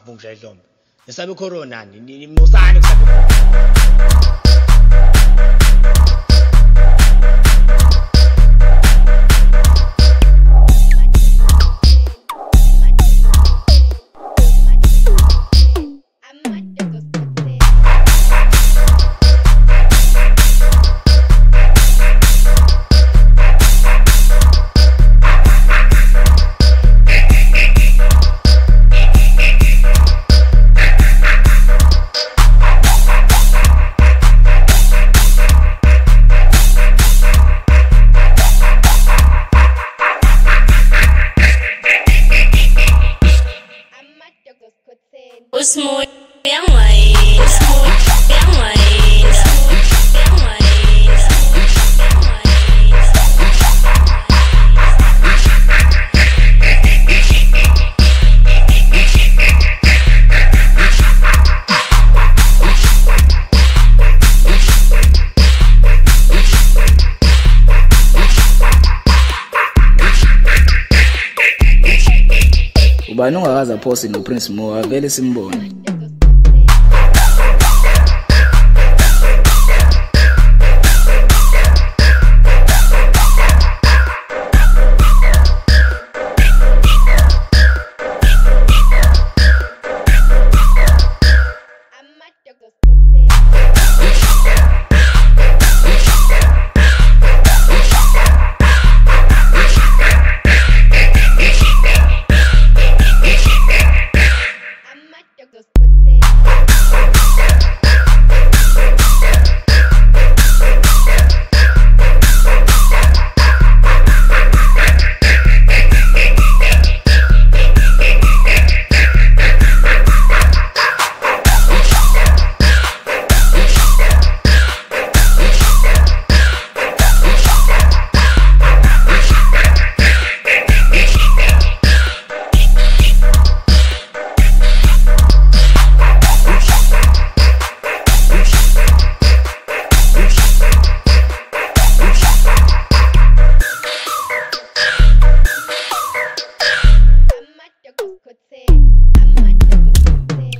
vungula ihlombe nisabe corona ni mosani kusabe Smurh yang lain, Smurh yang lain, Smurh yang lain, Smurh yang lain. Ubani ungakaza phosi no PrinceSmurh avele simbone.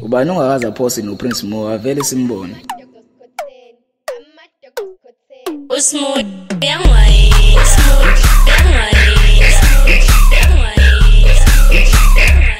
Ubani ungakaza phosi no PrinceSmurh avele simbone. Smurh yang lain, Smurh yang lain, Smurh yang lain, Smurh yang lain.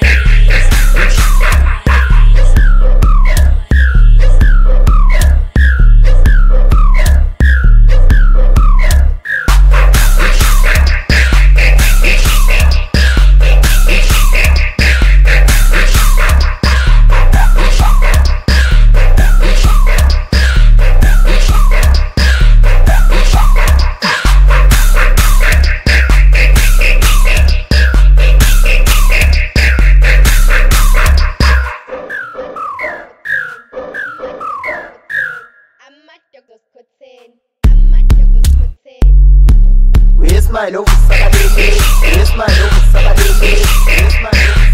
Where's my love, Saturday? Where's my love, Saturday? Where's my love,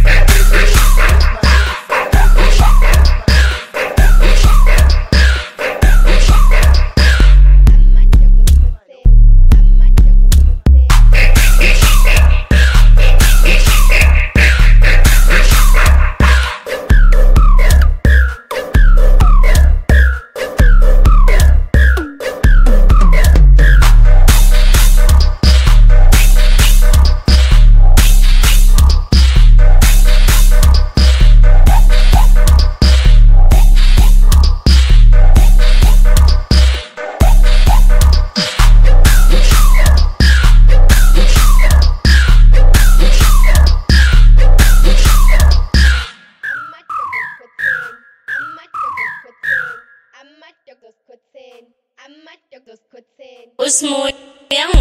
Smurh yang